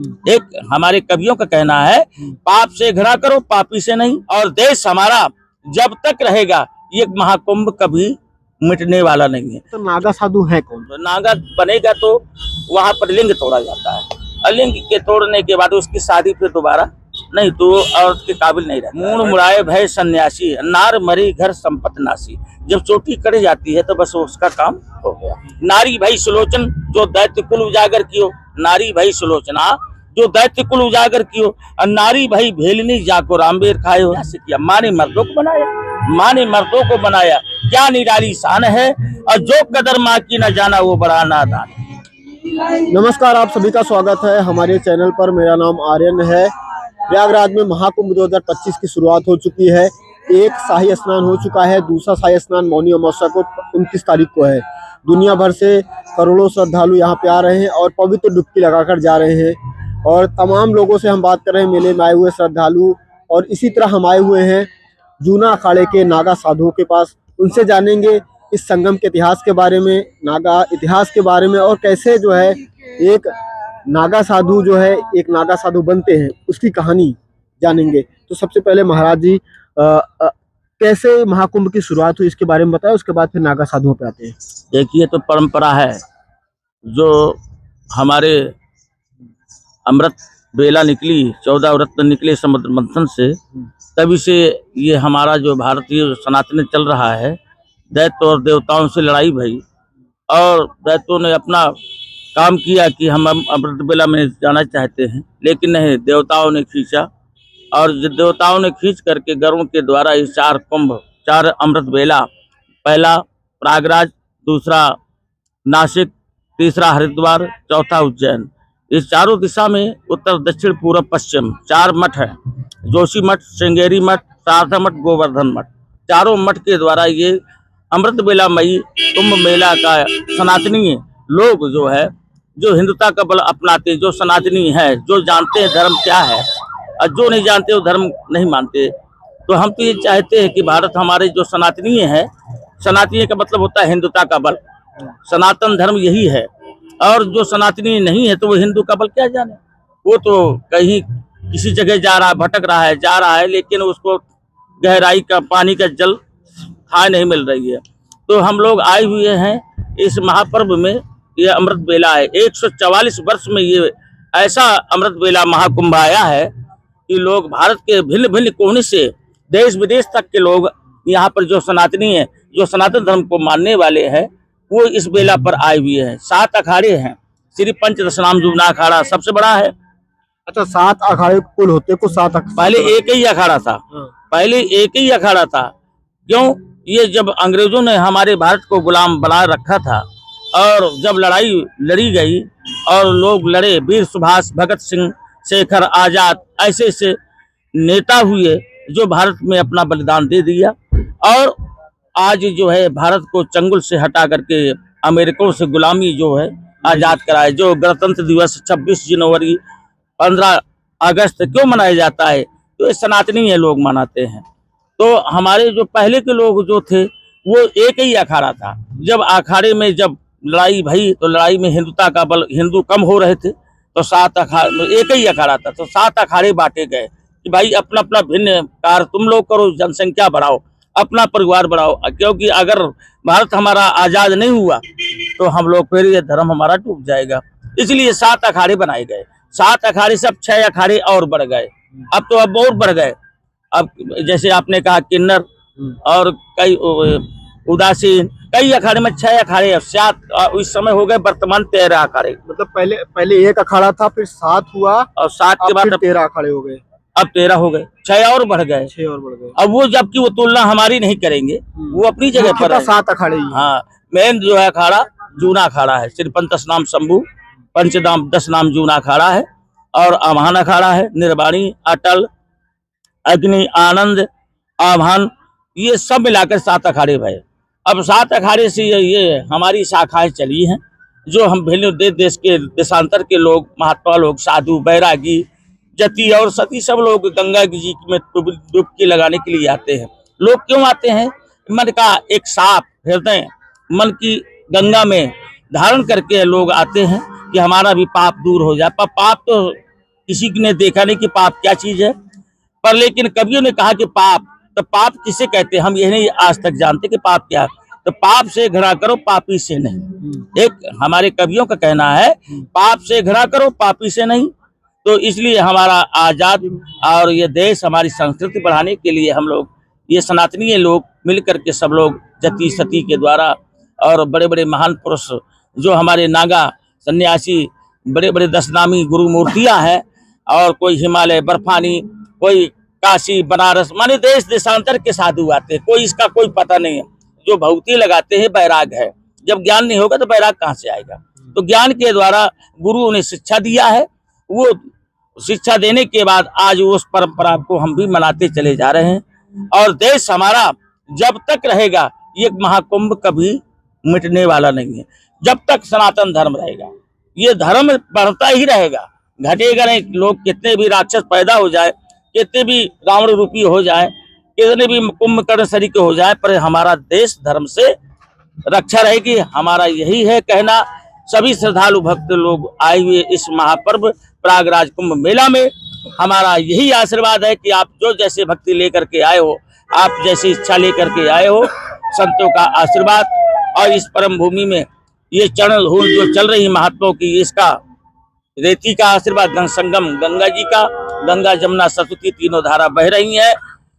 एक हमारे कवियों का कहना है, पाप से घृणा करो पापी से नहीं। और देश हमारा जब तक रहेगा ये महाकुंभ कभी मिटने वाला नहीं है। तो नागा साधु है कौन? तो नागा बनेगा तो वहां पर लिंग तोड़ा जाता है, और लिंग के तोड़ने के बाद उसकी शादी फिर दोबारा नहीं तो औरत के काबिल नहीं रहता। मूण मुड़ाए भय सन्यासी, नार मरी घर संपत नासी। जब चोटी कट जाती है तो बस उसका काम हो गया। नारी भई सुलोचन जो दैत्य कुल उजागर कियो, नारी भई सुलोचना जो दैत्य कुल उजागर कियो, और नारी भई भेलनी जाको रामबेर खायो। ऐसे किया, माँ ने मर्दों को बनाया, माँ ने मर्दों को बनाया, क्या निराली शान है। और जो कदर माँ की न जाना वो बड़ा नादान। नमस्कार, आप सभी का स्वागत है हमारे चैनल पर। मेरा नाम आर्यन है। प्रयागराज में महाकुंभ 2025 की शुरुआत हो चुकी है। एक शाही स्नान हो चुका है, दूसरा शाही स्नान मौनी अमावस्या को 29 तारीख को है। दुनिया भर से करोड़ों श्रद्धालु यहाँ पे आ रहे हैं और पवित्र डुबकी लगाकर जा रहे हैं। और तमाम लोगों से हम बात कर रहे हैं, मेले में आए हुए श्रद्धालु, और इसी तरह हम आए हुए हैं जूना अखाड़े के नागा साधुओं के पास। उनसे जानेंगे इस संगम के इतिहास के बारे में, नागा इतिहास के बारे में, और कैसे जो है एक नागा साधु जो है एक नागा साधु बनते हैं उसकी कहानी जानेंगे। तो सबसे पहले महाराज जी, कैसे महाकुंभ की शुरुआत हुई इसके बारे में बताएं, उसके बाद फिर नागा साधुओं पे आते हैं। देखिए, तो परंपरा है जो हमारे अमृत बेला निकली, 14 रत्न निकले समुद्र मंथन से, तभी से ये हमारा जो भारतीय सनातन चल रहा है। दैत्य और देवताओं से लड़ाई भई, और दैत्यों ने अपना काम किया कि हम अमृत बेला में जाना चाहते हैं, लेकिन नहीं, देवताओं ने खींचा। और देवताओं ने खींच करके गरुड़ के द्वारा ये 4 कुंभ, 4 अमृत बेला, पहला प्रयागराज, दूसरा नासिक, तीसरा हरिद्वार, चौथा उज्जैन। इस चारों दिशा में उत्तर दक्षिण पूर्व पश्चिम 4 मठ है, जोशी मठ, श्रृंगेरी मठ, शारदा मठ, गोवर्धन मठ। चारों मठ के द्वारा ये अमृत बेला मई कुंभ मेला का सनातनी लोग जो है, जो हिंदुता का बल अपनाते, जो सनातनी है, जो जानते हैं धर्म क्या है, और जो नहीं जानते वो धर्म नहीं मानते। तो हम तो ये चाहते हैं कि भारत हमारे जो सनातनी है, सनातनी का मतलब होता है हिंदुता का बल, सनातन धर्म यही है। और जो सनातनी नहीं है तो वो हिंदू का बल क्या जाने। वो तो कहीं किसी जगह जा रहा है, भटक रहा है, जा रहा है, लेकिन उसको गहराई का पानी का जल खाए नहीं मिल रही है। तो हम लोग आए हुए हैं इस महापर्व में। ये अमृत बेला है, 144 वर्ष में ये ऐसा अमृत बेला महाकुंभ आया है कि लोग भारत के भिन्न भिन्न कोने से, देश विदेश तक के लोग यहाँ पर जो सनातनी है, जो सनातन धर्म को मानने वाले हैं, वो इस बेला पर आए हुए हैं। 7 अखाड़े हैं। श्री पंचदशनाम जूना अखाड़ा सबसे बड़ा है। अच्छा, 7 अखाड़े कुल होते को 7 पहले एक ही अखाड़ा था, पहले एक ही अखाड़ा था। क्यों? ये जब अंग्रेजों ने हमारे भारत को गुलाम बना रखा था, और जब लड़ाई लड़ी गई और लोग लड़े, वीर सुभाष, भगत सिंह, शेखर आजाद, ऐसे ऐसे नेता हुए जो भारत में अपना बलिदान दे दिया, और आज जो है भारत को चंगुल से हटा करके अमेरिकों से गुलामी जो है आजाद कराए। जो गणतंत्र दिवस 26 जनवरी 15 अगस्त क्यों मनाया जाता है? तो ये सनातनी है लोग मनाते हैं। तो हमारे जो पहले के लोग जो थे वो एक ही अखाड़ा था। जब अखाड़े में जब लड़ाई भई तो लड़ाई में हिंदुता का बल, हिंदू कम हो रहे थे, तो 7 अखाड़े, एक ही अखाड़ा था, तो 7 अखाड़े बांटे गए कि भाई अपना अपना भिन्न कार्य तुम लोग करो, जनसंख्या बढ़ाओ, अपना परिवार बढ़ाओ। क्योंकि अगर भारत हमारा आजाद नहीं हुआ तो हम लोग फिर ये धर्म हमारा डूब जाएगा। इसलिए 7 अखाड़े बनाए गए। 7 अखाड़े से अब 6 अखाड़े और बढ़ गए। अब तो अब और बढ़ गए। अब जैसे आपने कहा किन्नर और कई उदासीन, कई अखाड़े में 6 अखाड़े, 7 इस समय हो गए वर्तमान 13 अखाड़े। मतलब पहले एक अखाड़ा था, फिर 7 हुआ, और 7 के बाद 13 अखाड़े हो गए। अब 13 हो गए, 6 और बढ़ गए, 6 और बढ़ गए। अब वो जबकि वो तुलना हमारी नहीं करेंगे, वो अपनी जगह पर है। 7 अखाड़े ही। हाँ, मेन जो है अखाड़ा जूना अखाड़ा है। श्री पंचदशनाम शंभू, पंचनाम 10 नाम जूना अखाड़ा है, और आवाहन अखाड़ा है, निर्वाणी, अटल, अग्नि, आनंद, आवाहन, ये सब मिलाकर 7 अखाड़े भये। अब 7 अखाड़े से ये हमारी शाखाएं चली हैं, जो हम भिन्न देश के देशांतर के लोग, महात्मा लोग, साधु, बैरागी, जति और सती सब लोग गंगा जी में डुबकी लगाने के लिए आते हैं। लोग क्यों आते हैं? मन का एक साफ हृदय, मन की गंगा में धारण करके लोग आते हैं कि हमारा भी पाप दूर हो जाए। पाप तो किसी ने देखा नहीं कि पाप क्या चीज है, पर लेकिन कवियों ने कहा कि पाप, तो पाप किसे कहते हैं हम यह नहीं आज तक जानते कि पाप क्या है। तो पाप से घृणा करो पापी से नहीं, एक हमारे कवियों का कहना है, पाप से घृणा करो पापी से नहीं। तो इसलिए हमारा आजाद और ये देश हमारी संस्कृति बढ़ाने के लिए हम लोग ये सनातनीय लोग मिलकर के सब लोग जति सती के द्वारा और बड़े बड़े महान पुरुष जो हमारे नागा सन्यासी बड़े बड़े 10 नामी गुरु मूर्तियां हैं, और कोई हिमालय बर्फानी, कोई काशी बनारस, माने देश देशांतर के साधु आते हैं, कोई इसका कोई पता नहीं है। जो भक्ति लगाते हैं बैराग है, जब ज्ञान नहीं होगा तो बैराग कहाँ से आएगा। तो ज्ञान के द्वारा गुरु ने शिक्षा दिया है, वो शिक्षा देने के बाद आज उस परंपरा को हम भी मनाते चले जा रहे हैं। और देश हमारा जब तक रहेगा, ये महाकुंभ कभी मिटने वाला नहीं है। जब तक सनातन धर्म रहेगा ये धर्म बढ़ता ही रहेगा, घटेगा नहीं। लोग कितने भी राक्षस पैदा हो जाए, कितने भी रावण रूपी हो जाए, कितने भी कुंभकर्ण सरी के हो जाए, पर हमारा देश धर्म से रक्षा रहेगी। हमारा यही है कहना। सभी श्रद्धालु भक्त लोग आए हुए इस महापर्व प्रयागराज कुंभ मेला में, हमारा यही आशीर्वाद है कि आप जो जैसे भक्ति लेकर के आए हो, आप जैसी इच्छा लेकर के आए हो, संतों का आशीर्वाद और इस परम भूमि में ये चरण धूल जो चल रही महात्माओं की, इसका रेती का आशीर्वाद, संगम गंगा जी का, गंगा जमुना सरस्वती तीनों धारा बह रही हैं,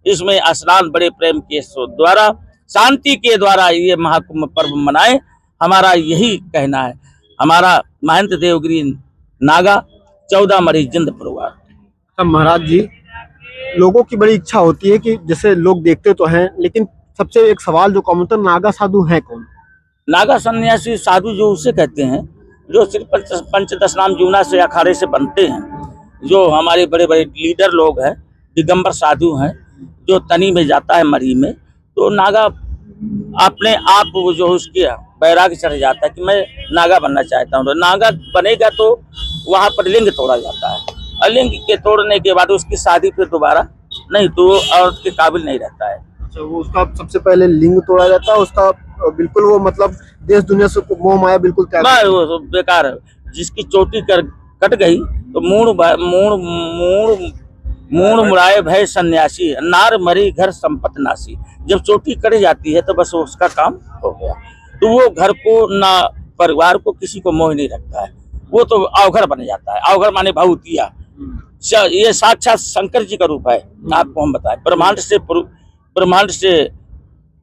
इसमें स्नान बड़े प्रेम के द्वारा शांति के द्वारा ये महाकुंभ पर्व मनाए, हमारा यही कहना है। हमारा महंत देवगिरी नागा 14 मरी जिंद परिवार। सब महाराज जी, लोगों की बड़ी इच्छा होती है कि जैसे लोग देखते तो हैं, लेकिन सबसे एक सवाल जो कॉमन था, नागा साधु हैं कौन? नागा सन्यासी साधु जो उसे कहते हैं जो सिर्फ पंचदश नाम जूना से अखाड़े से बनते हैं, जो हमारे बड़े बड़े लीडर लोग हैं, दिगंबर साधु हैं, जो तनी में जाता है मरी में, तो नागा अपने आप वो जो उसके बैराग चढ़ जाता है कि मैं नागा बनना चाहता हूँ। तो नागा बनेगा तो वहाँ पर लिंग तोड़ा जाता है, और लिंग के तोड़ने के बाद उसकी शादी फिर दोबारा नहीं, तो वो औरत के काबिल नहीं रहता है। अच्छा, वो उसका सबसे पहले लिंग तोड़ा जाता है, उसका बिल्कुल वो मतलब देश दुनिया से मोह माया बिल्कुल त्याग, वो तो बेकार है। जिसकी चोटी कट गई तो मूड़ मुड़ाए भय सन्यासी, नार मरी घर संपत नासी। जब चोटी कट जाती है तो बस उसका काम हो गया। तो वो घर को ना परिवार को किसी को मोह नहीं रखता है, वो तो अवघर बन जाता है। अवघर माने भभूतिया, ये साक्षात शंकर जी का रूप है। आपको हम बताएं, ब्रह्मांड से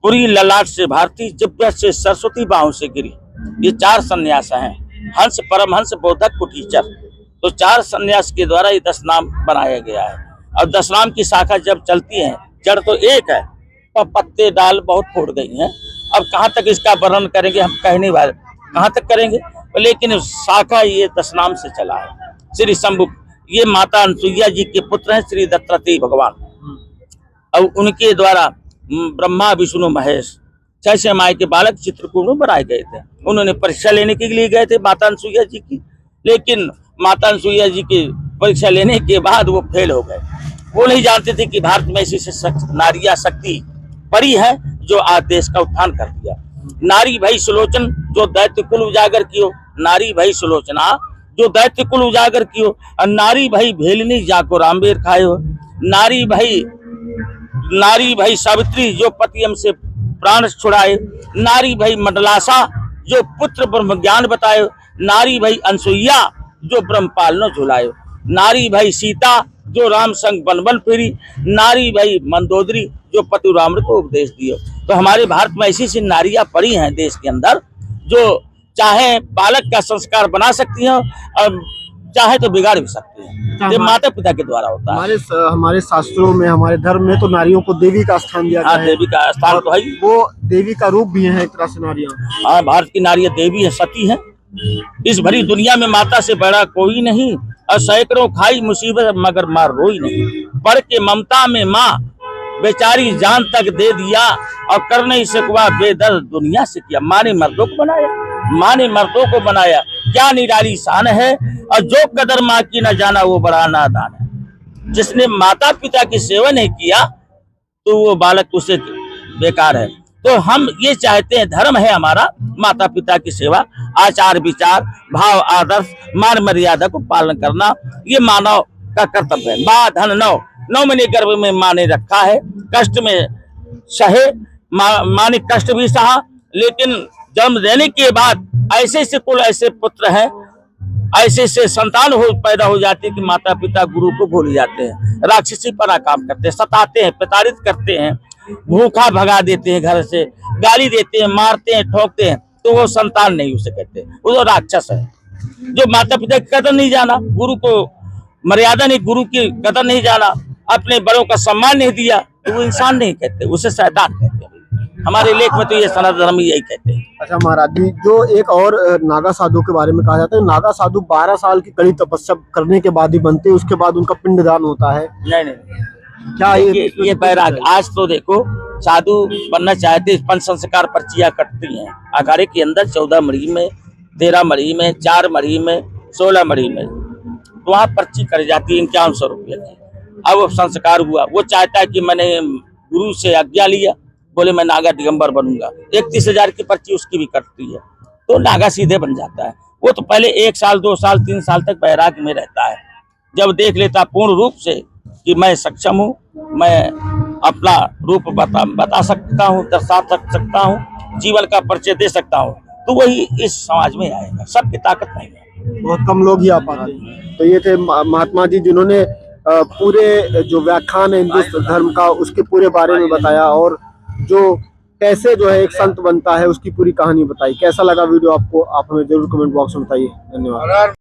पुरी, ललाट से भारती, जिब्बा से सरस्वती, बाहों से गिरी, ये 4 सन्यास हैं। हंस, परमहंस, बोधक, कुटीचर। तो 4 सन्यास के द्वारा ये 10 नाम बनाया गया है। और 10 नाम की शाखा जब चलती है, जड़ तो एक है पर पत्ते डाल बहुत फूट गई हैं। अब कहाँ तक इसका वर्णन करेंगे, हम कहने वाले कहाँ तक करेंगे, लेकिन शाखा ये 10 नाम से चला है। श्री शंभु, ये माता अनसुईया जी के पुत्र हैं, श्री दत्तात्रेय भगवान, और उनके द्वारा ब्रह्मा विष्णु महेश 6 माई के बालक चित्रकूट में बनाए गए थे। उन्होंने परीक्षा लेने के लिए गए थे माता अनसुईया जी की, लेकिन माता अनसुईया जी की परीक्षा लेने के बाद वो फेल हो गए। वो नहीं जानते थे कि भारत में ऐसी नारिया शक्ति पड़ी है जो आज देश का उत्थान कर दिया। नारी भई सुलोचन जो दैत्य कुल उजागर कियो, नारी भई सुलोचना जो दैत्य कुल उजागर कियो, और नारी भई भेलनी जाको रामबेर खायो, नारी भई सावित्री जो पति हमसे प्राण छुड़ाए, नारी भई मंडलासा जो पुत्र ब्रह्म ज्ञान बताए, नारी भई अनसुईया जो ब्रह्मपाल न झुलायो, नारी भई सीता जो राम संग बन बन फिरी, नारी भई मंदोदरी जो पति राम को उपदेश दियो। तो हमारे भारत में ऐसी सी नारियां पड़ी हैं देश के अंदर, जो चाहे बालक का संस्कार बना सकती हैं और चाहे तो बिगाड़ भी सकती हैं। ये माता पिता के द्वारा होता है। हमारे शास्त्रों में, हमारे धर्म में तो नारियों को देवी का स्थान दिया गया है। देवी का स्थान तो है, वो देवी का रूप भी है एक तरह से नारियां। हाँ, भारत की नारियां देवी है, सती है। इस भरी दुनिया में माता से बड़ा कोई नहीं, और सैकड़ों खाई मुसीबत मगर मार रोई नहीं। पढ़ के ममता में माँ बेचारी जान तक दे दिया, और कर नहीं सकवा बेदर्द दुनिया से किया। माँ ने मर्दों को बनाया, माँ ने मर्दों को बनाया, क्या निराली शान है, और जो कदर माँ की न जाना वो बड़ा नादान है। जिसने माता पिता की सेवा नहीं किया तो वो बालक उसे बेकार है। तो हम ये चाहते हैं, धर्म है हमारा माता पिता की सेवा, आचार विचार, भाव, आदर्श, मान मर्यादा को पालन करना, ये मानव का कर्तव्य है। माँ धन 9 महीने गर्भ में माँ ने रखा है, कष्ट में सहे, माँ ने कष्ट भी सहा, लेकिन जन्म देने के बाद ऐसे से कुल ऐसे पुत्र हैं, ऐसे से संतान पैदा हो जाती है कि माता पिता गुरु को भूल जाते हैं, राक्षसी पना काम करते हैं, सताते हैं, प्रताड़ित करते हैं, भूखा भगा देते हैं घर से, गाली देते हैं, मारते हैं, ठोकते हैं, तो वो संतान नहीं उसे कहते, वो तो राक्षस है। जो माता पिता की कदर नहीं जाना, गुरु को मर्यादा नहीं, गुरु की कदर नहीं जाना, अपने बड़ों का सम्मान नहीं दिया, तो वो इंसान नहीं कहते, उसे शैतान कहते हैं। हमारे लेख में तो ये सनातन धर्म यही कहते हैं। अच्छा महाराज जी, जो एक और नागा साधु के बारे में कहा जाता है, नागा साधु 12 साल की कड़ी तपस्या करने के बाद ही बनते हैं, उसके बाद उनका पिंडदान होता है। नहीं, क्या ये बैराग, आज तो देखो साधु बनना चाहते, पंच संस्कार पर्चियां कटती हैं अखाड़े के अंदर, 14 मरी में, 13 मरी में, 4 मरी में, 16 मरी में, तो वहाँ पर्ची कट जाती है 5100 रुपये की। अब वो संस्कार हुआ, वो चाहता है कि मैंने गुरु से आज्ञा लिया, बोले मैं नागा दिगंबर बनूंगा, 31,000 की पर्ची उसकी भी कटती है, तो नागा सीधे बन जाता है। वो तो पहले 1 साल 2 साल 3 साल तक बैराग में रहता है, जब देख लेता पूर्ण रूप से कि मैं सक्षम हूँ, मैं अपना रूप बता सकता हूँ, दर्शा सकता हूँ, जीवन का परिचय दे सकता हूँ, तो वही इस समाज में आएगा, सबकी ताकत नहीं है, बहुत कम लोग ही आ पाते हैं। तो ये थे महात्मा जी, जिन्होंने पूरे जो व्याख्यान है हिंदू धर्म का, उसके पूरे बारे में बताया, और जो कैसे जो है एक संत बनता है उसकी पूरी कहानी बताई। कैसा लगा वीडियो आपको, आप हमें जरूर कमेंट बॉक्स में बताइए। धन्यवाद।